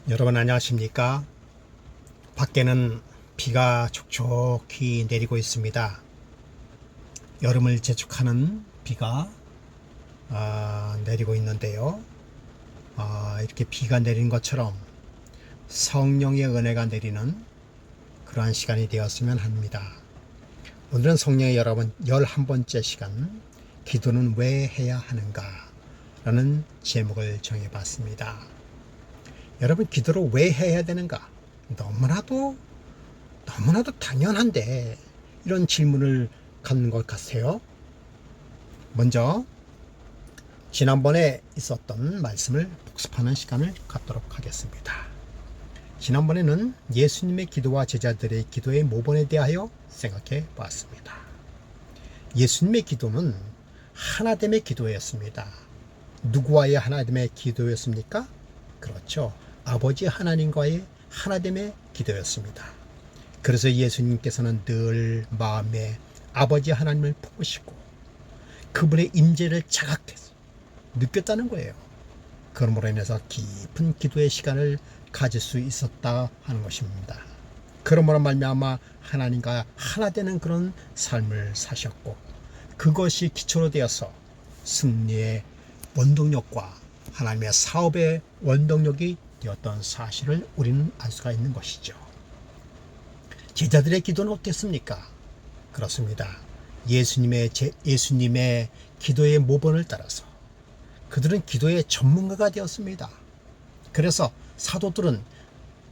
여러분 안녕하십니까? 밖에는 비가 촉촉히 내리고 있습니다. 여름을 재촉하는 비가 내리고 있는데요. 이렇게 비가 내린 것처럼 성령의 은혜가 내리는 그러한 시간이 되었으면 합니다. 오늘은 성령의 여러분 11번째 시간, 기도는 왜 해야 하는가? 라는 제목을 정해봤습니다. 여러분, 기도를 왜 해야 되는가? 너무나도 당연한데 이런 질문을 갖는 것 같아요. 먼저 지난번에 있었던 말씀을 복습하는 시간을 갖도록 하겠습니다. 지난번에는 예수님의 기도와 제자들의 기도의 모본에 대하여 생각해 보았습니다. 예수님의 기도는 하나됨의 기도였습니다. 누구와의 하나됨의 기도였습니까? 그렇죠. 아버지 하나님과의 하나됨의 기도였습니다. 그래서 예수님께서는 늘 마음에 아버지 하나님을 품으시고 그분의 임재를 자각해서 느꼈다는 거예요. 그러므로 인해서 깊은 기도의 시간을 가질 수 있었다 하는 것입니다. 그러므로 말미암아 하나님과 하나 되는 그런 삶을 사셨고, 그것이 기초로 되어서 승리의 원동력과 하나님의 사업의 원동력이 되었던 사실을 우리는 알 수가 있는 것이죠. 제자들의 기도는 어땠습니까? 그렇습니다. 예수님의 기도의 모본을 따라서 그들은 기도의 전문가가 되었습니다. 그래서 사도들은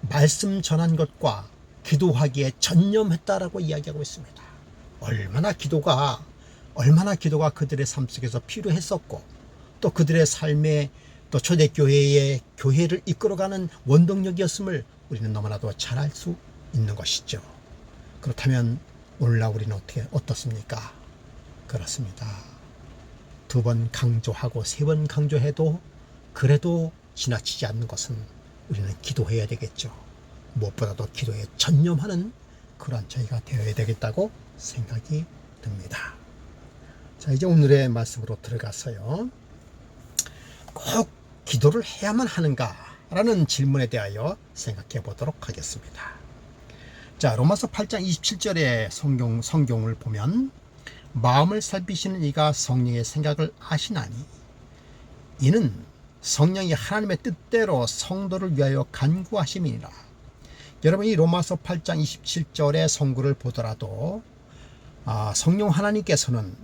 말씀 전한 것과 기도하기에 전념했다라고 이야기하고 있습니다. 얼마나 기도가 그들의 삶 속에서 필요했었고, 또 그들의 삶에 또 초대교회의 교회를 이끌어가는 원동력이었음을 우리는 너무나도 잘 알 수 있는 것이죠. 그렇다면 오늘날 우리는 어떻습니까? 그렇습니다. 2번 강조하고 3번 강조해도 그래도 지나치지 않는 것은 우리는 기도해야 되겠죠. 무엇보다도 기도에 전념하는 그런 저희가 되어야 되겠다고 생각이 듭니다. 자, 이제 오늘의 말씀으로 들어가서요. 꼭 기도를 해야만 하는가? 라는 질문에 대하여 생각해 보도록 하겠습니다. 자, 로마서 8장 27절의 성경을 보면, 마음을 살피시는 이가 성령의 생각을 아시나니 이는 성령이 하나님의 뜻대로 성도를 위하여 간구하심이니라. 여러분, 이 로마서 8장 27절의 성구를 보더라도 성령 하나님께서는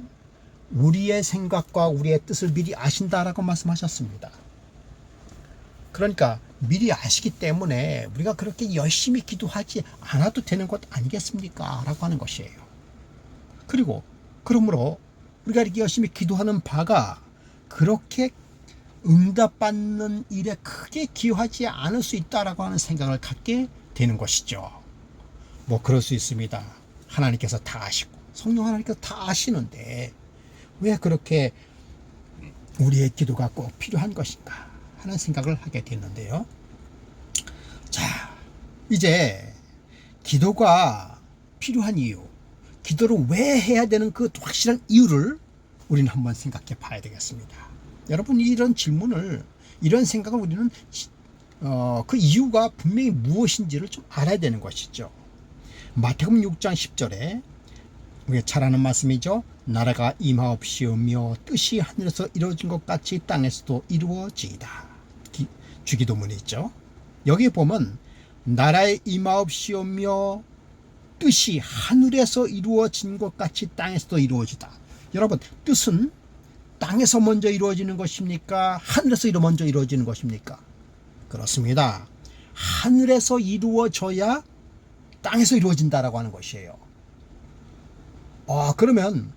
우리의 생각과 우리의 뜻을 미리 아신다라고 말씀하셨습니다. 그러니까 미리 아시기 때문에 우리가 그렇게 열심히 기도하지 않아도 되는 것 아니겠습니까? 라고 하는 것이에요. 그러므로 우리가 이렇게 열심히 기도하는 바가 그렇게 응답받는 일에 크게 기여하지 않을 수 있다라고 하는 생각을 갖게 되는 것이죠. 뭐 그럴 수 있습니다. 하나님께서 다 아시고 성령 하나님께서 다 아시는데 왜 그렇게 우리의 기도가 꼭 필요한 것인가 하는 생각을 하게 됐는데요. 자, 이제 기도가 필요한 이유, 기도를 왜 해야 되는 그 확실한 이유를 우리는 한번 생각해 봐야 되겠습니다. 여러분, 이런 생각을 우리는 그 이유가 분명히 무엇인지를 좀 알아야 되는 것이죠. 마태복음 6장 10절에 우리가 잘 아는 말씀이죠. 나라가 임하옵시오며 뜻이 하늘에서 이루어진 것 같이 땅에서도 이루어지이다. 주기도문이 있죠. 여기 보면 나라에 임하옵시오며 뜻이 하늘에서 이루어진 것 같이 땅에서도 이루어지다. 여러분, 뜻은 땅에서 먼저 이루어지는 것입니까? 하늘에서 먼저 이루어지는 것입니까? 그렇습니다. 하늘에서 이루어져야 땅에서 이루어진다라고 하는 것이에요. 그러면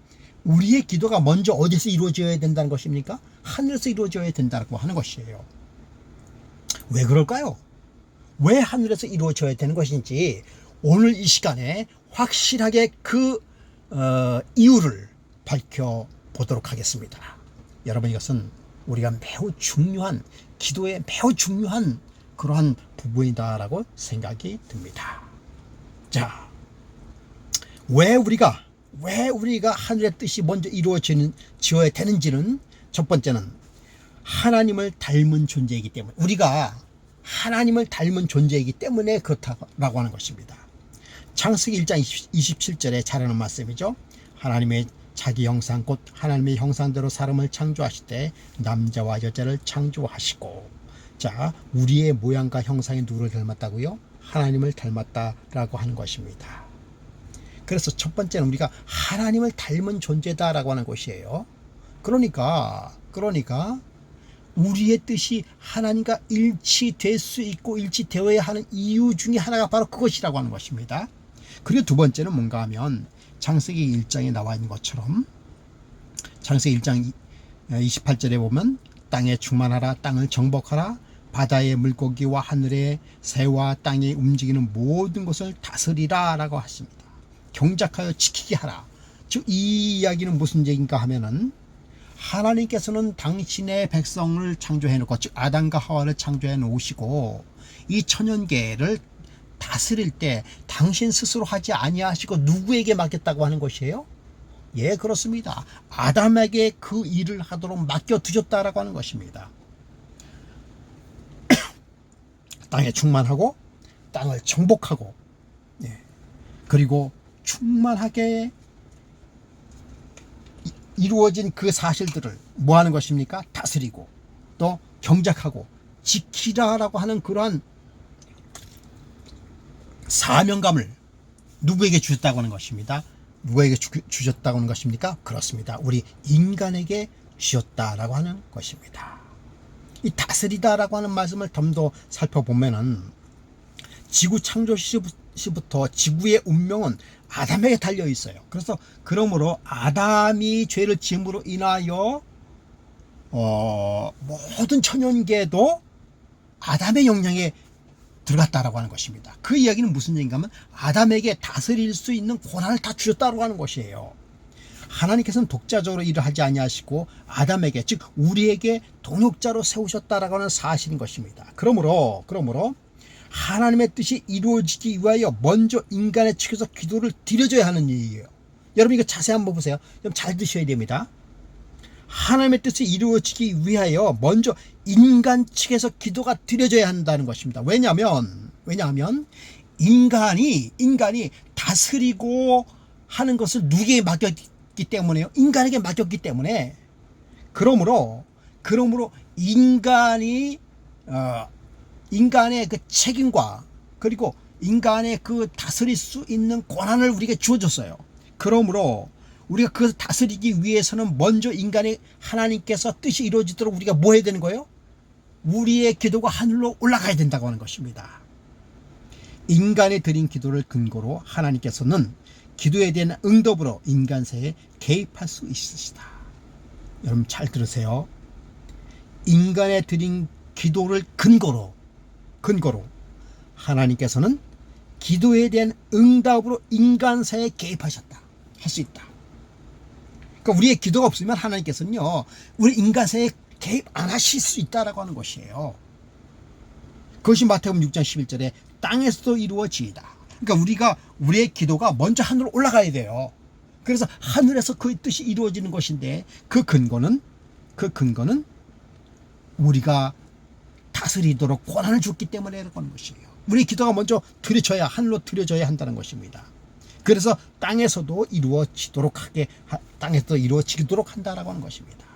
우리의 기도가 먼저 어디서 이루어져야 된다는 것입니까? 하늘에서 이루어져야 된다고 하는 것이에요. 왜 그럴까요? 왜 하늘에서 이루어져야 되는 것인지 오늘 이 시간에 확실하게 그 이유를 밝혀보도록 하겠습니다. 여러분, 이것은 우리가 매우 중요한, 기도에 매우 중요한 그러한 부분이다라고 생각이 듭니다. 자, 왜 우리가 하늘의 뜻이 먼저 이루어져야 되는지는, 첫 번째는 하나님을 닮은 존재이기 때문에, 우리가 하나님을 닮은 존재이기 때문에 그렇다라고 하는 것입니다. 창세기 1장 27절에 잘하는 말씀이죠. 하나님의 자기 형상 곧 하나님의 형상대로 사람을 창조하실 때 남자와 여자를 창조하시고, 자, 우리의 모양과 형상이 누구를 닮았다고요? 하나님을 닮았다라고 하는 것입니다. 그래서 첫 번째는 우리가 하나님을 닮은 존재다라고 하는 것이에요. 그러니까 우리의 뜻이 하나님과 일치될 수 있고 일치되어야 하는 이유 중에 하나가 바로 그것이라고 하는 것입니다. 그리고 두 번째는 뭔가 하면 창세기 1장에 나와 있는 것처럼 창세기 1장 28절에 보면 땅에 충만하라, 땅을 정복하라, 바다의 물고기와 하늘의 새와 땅에 움직이는 모든 것을 다스리라 라고 하십니다. 경작하여 지키게 하라. 즉 이 이야기는 무슨 얘기인가 하면은 하나님께서는 당신의 백성을 창조해 놓고, 즉 아담과 하와를 창조해 놓으시고 이 천연계를 다스릴 때 당신 스스로 하지 아니하시고 누구에게 맡겼다고 하는 것이에요? 예, 그렇습니다. 아담에게 그 일을 하도록 맡겨 두셨다라고 하는 것입니다. 땅에 충만하고 땅을 정복하고, 예, 그리고 충만하게 이루어진 그 사실들을 뭐 하는 것입니까? 다스리고 또 경작하고 지키라라고 하는 그러한 사명감을 누구에게 주셨다고 하는 것입니다. 누구에게 주셨다고 하는 것입니까? 그렇습니다. 우리 인간에게 주셨다라고 하는 것입니다. 이 다스리다라고 하는 말씀을 좀 더 살펴보면은 지구 창조 시부터 지구의 운명은 아담에게 달려 있어요. 그래서 그러므로 아담이 죄를 지음으로 인하여 모든 천연계도 아담의 영향에 들어갔다라고 하는 것입니다. 그 이야기는 무슨 얘기인가 하면 아담에게 다스릴 수 있는 권한을 다 주셨다고 하는 것이에요. 하나님께서는 독자적으로 일을 하지 아니하시고 아담에게, 즉 우리에게 동역자로 세우셨다라고 하는 사실인 것입니다. 그러므로 하나님의 뜻이 이루어지기 위하여 먼저 인간의 측에서 기도를 드려줘야 하는 일이에요. 여러분 이거 자세히 한번 보세요. 좀 잘 드셔야 됩니다. 하나님의 뜻이 이루어지기 위하여 먼저 인간 측에서 기도가 드려져야 한다는 것입니다. 왜냐하면 인간이 다스리고 하는 것을 누구에게 맡겼기 때문에요? 인간에게 맡겼기 때문에. 그러므로 인간의 그 책임과 그리고 인간의 그 다스릴 수 있는 권한을 우리에게 주어졌어요. 그러므로 우리가 그것을 다스리기 위해서는 먼저 인간의 하나님께서 뜻이 이루어지도록 우리가 뭐 해야 되는 거예요? 우리의 기도가 하늘로 올라가야 된다고 하는 것입니다. 인간의 드린 기도를 근거로 하나님께서는 기도에 대한 응답으로 인간세에 개입할 수 있으시다. 여러분 잘 들으세요. 인간의 드린 기도를 근거로 하나님께서는 기도에 대한 응답으로 인간사에 개입하셨다. 할 수 있다. 그러니까 우리의 기도가 없으면 하나님께서는요, 우리 인간사에 개입 안 하실 수 있다라고 하는 것이에요. 그것이 마태복음 6장 11절에 땅에서도 이루어지이다. 그러니까 우리의 기도가 먼저 하늘로 올라가야 돼요. 그래서 하늘에서 그의 뜻이 이루어지는 것인데 그 근거는 우리가 다스리도록 권한을 줬기 때문에 그런 것이에요. 우리 기도가 먼저 하늘로 들여져야 한다는 것입니다. 그래서 땅에서도 이루어지도록 한다라고 하는 것입니다.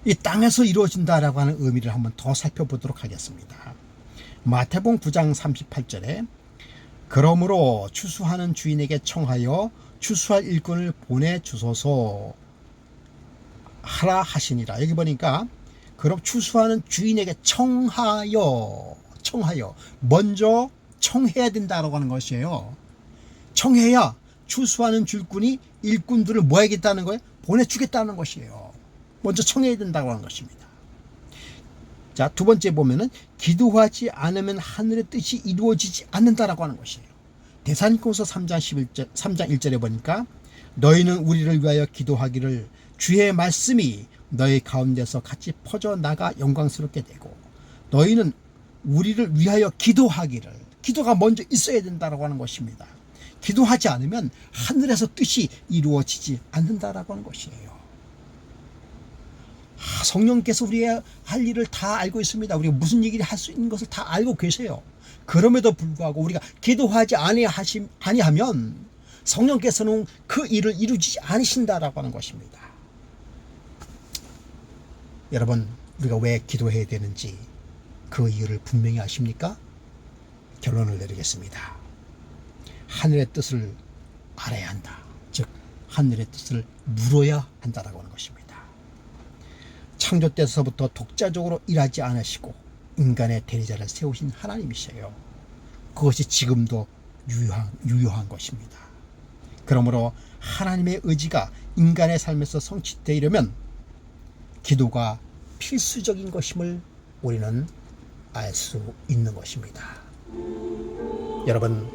이 땅에서 이루어진다라고 하는 의미를 한번 더 살펴보도록 하겠습니다. 마태복음 9장 38절에 그러므로 추수하는 주인에게 청하여 추수할 일꾼을 보내주소서 하라 하시니라. 여기 보니까 그럼 추수하는 주인에게 청하여 먼저 청해야 된다라고 하는 것이에요. 청해야 추수하는 일꾼들을 뭐 하겠다는 거예요? 보내주겠다는 것이에요. 먼저 청해야 된다고 하는 것입니다. 자, 두 번째 보면은 기도하지 않으면 하늘의 뜻이 이루어지지 않는다라고 하는 것이에요. 데살로니가서 3장 1절에 보니까 너희는 우리를 위하여 기도하기를 주의 말씀이 너희 가운데서 같이 퍼져나가 영광스럽게 되고, 너희는 우리를 위하여 기도가 먼저 있어야 된다라고 하는 것입니다. 기도하지 않으면 하늘에서 뜻이 이루어지지 않는다라고 하는 것이에요. 성령께서 우리의 할 일을 다 알고 있습니다. 우리가 무슨 얘기를 할 수 있는 것을 다 알고 계세요. 그럼에도 불구하고 우리가 기도하지 아니하면 성령께서는 그 일을 이루지 않으신다라고 하는 것입니다. 여러분, 우리가 왜 기도해야 되는지 그 이유를 분명히 아십니까? 결론을 내리겠습니다. 하늘의 뜻을 알아야 한다. 즉 하늘의 뜻을 물어야 한다라고 하는 것입니다. 창조 때서부터 독자적으로 일하지 않으시고 인간의 대리자를 세우신 하나님이세요. 그것이 지금도 유효한 것입니다. 그러므로 하나님의 의지가 인간의 삶에서 성취되려면 기도가 필수적인 것임을 우리는 알 수 있는 것입니다. 여러분,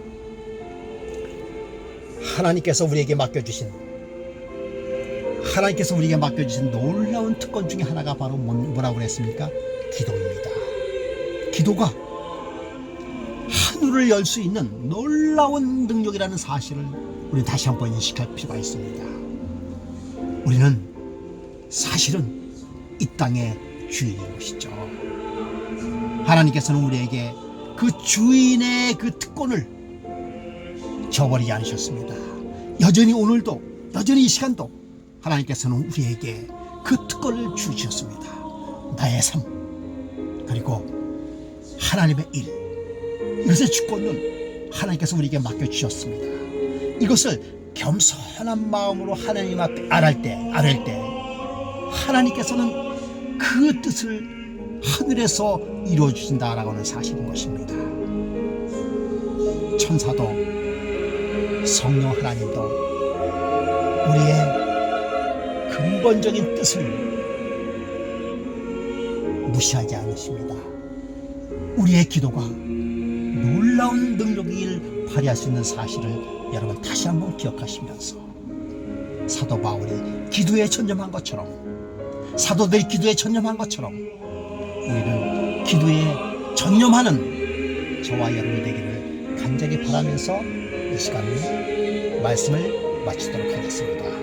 하나님께서 우리에게 맡겨주신 놀라운 특권 중에 하나가 바로 뭐라고 그랬습니까? 기도입니다. 기도가 하늘을 열 수 있는 놀라운 능력이라는 사실을 우리는 다시 한번 인식할 필요가 있습니다. 우리는 사실은 이 땅의 주인인 것이죠. 하나님께서는 우리에게 그 주인의 그 특권을 저버리지 않으셨습니다. 여전히 오늘도, 여전히 이 시간도 하나님께서는 우리에게 그 특권을 주셨습니다. 나의 삶, 그리고 하나님의 일, 이것의 주권은 하나님께서 우리에게 맡겨주셨습니다. 이것을 겸손한 마음으로 하나님 앞에 아뢰을 때 하나님께서는 그 뜻을 하늘에서 이루어주신다라고 하는 사실인 것입니다. 천사도 성령 하나님도 우리의 근본적인 뜻을 무시하지 않으십니다. 우리의 기도가 놀라운 능력을 발휘할 수 있는 사실을 여러분 다시 한번 기억하시면서 사도 바울이 기도에 전념한 것처럼, 사도들이 기도에 전념한 것처럼 우리는 기도에 전념하는 저와 여러분이 되기를 간절히 바라면서 이 시간에 말씀을 마치도록 하겠습니다.